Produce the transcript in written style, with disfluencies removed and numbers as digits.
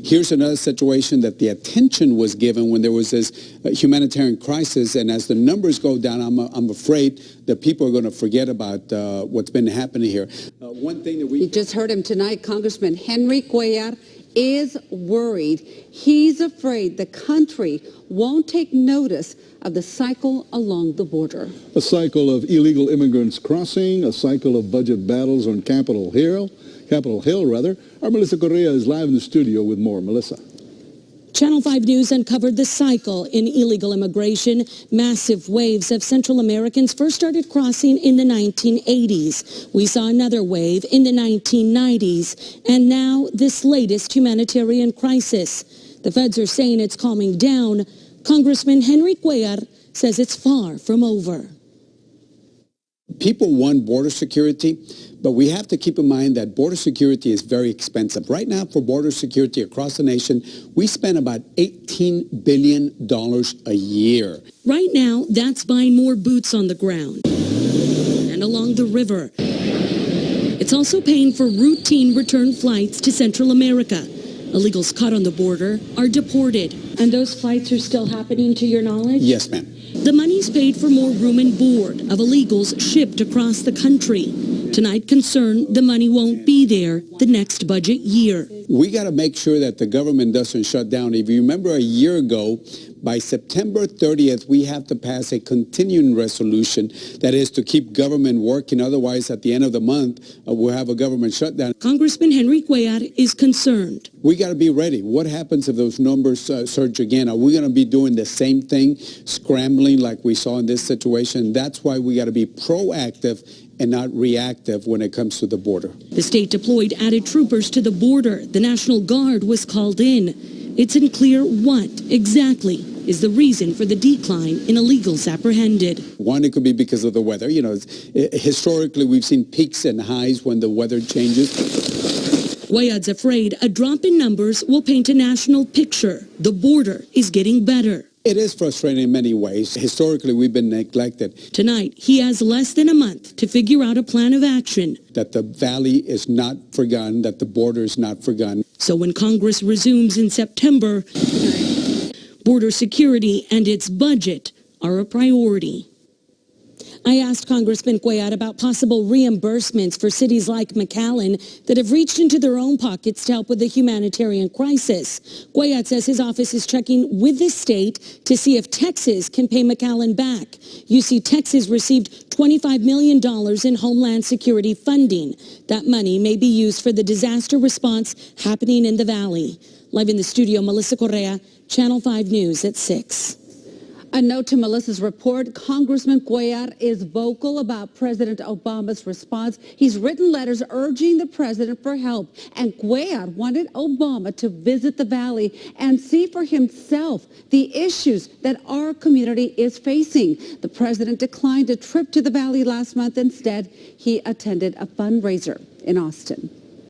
Here's another situation that the attention was given when there was this humanitarian crisis, and as the numbers go down, I'm afraid that people are going to forget about what's been happening here. One thing that You just heard him tonight, Congressman Henry Cuellar is worried. He's afraid the country won't take notice of the cycle along the border. A cycle of illegal immigrants crossing, a cycle of budget battles on Capitol Hill. Our Melissa Correa is live in the studio with more. Melissa. Channel 5 News uncovered the cycle in illegal immigration. Massive waves of Central Americans first started crossing in the 1980s. We saw another wave in the 1990s. And now this latest humanitarian crisis. The feds are saying it's calming down. Congressman Henry Cuellar says it's far from over. People want border security, but we have to keep in mind that border security is very expensive. Right now, for border security across the nation, we spend about $18 billion a year. Right now, that's buying more boots on the ground and along the river. It's also paying for routine return flights to Central America. Illegals caught on the border are deported. And those flights are still happening, to your knowledge? Yes, ma'am. The money's paid for more room and board of illegals shipped across the country. Tonight, concern the money won't be there the next budget year. We got to make sure that the government doesn't shut down. If you remember a year ago, by September 30th, we have to pass a continuing resolution that is to keep government working. Otherwise, at the end of the month, we'll have a government shutdown. Congressman Henry Cuellar is concerned. We got to be ready. What happens if those numbers surge again? Are we going to be doing the same thing, scrambling like we saw in this situation? That's why we got to be proactive and not reactive when it comes to the border. The state deployed added troopers to the border. The National Guard was called in. It's unclear what exactly is the reason for the decline in illegals apprehended. One, it could be because of the weather. You know, historically, we've seen peaks and highs when the weather changes. Cuellar's afraid a drop in numbers will paint a national picture. The border is getting better. It is frustrating in many ways. Historically, we've been neglected. Tonight, he has less than a month to figure out a plan of action. That the valley is not forgotten, that the border is not forgotten. So when Congress resumes in September, border security and its budget are a priority. I asked Congressman Cuellar about possible reimbursements for cities like McAllen that have reached into their own pockets to help with the humanitarian crisis. Cuellar says his office is checking with the state to see if Texas can pay McAllen back. You see, Texas received $25 million in Homeland Security funding. That money may be used for the disaster response happening in the valley. Live in the studio, Melissa Correa, Channel 5 News at 6. A note to Melissa's report, Congressman Cuellar is vocal about President Obama's response. He's written letters urging the president for help, and Cuellar wanted Obama to visit the valley and see for himself the issues that our community is facing. The president declined a trip to the valley last month. Instead, he attended a fundraiser in Austin.